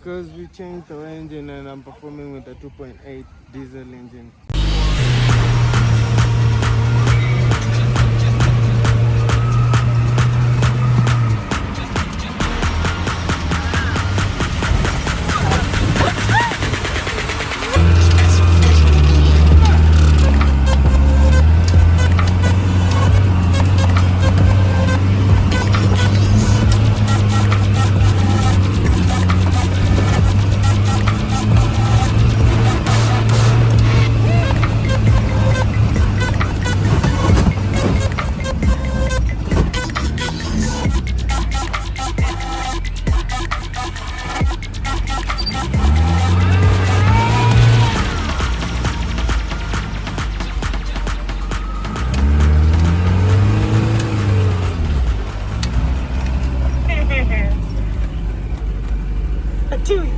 because we changed the engine and I'm performing with a 2.8 diesel engine. A Chewy.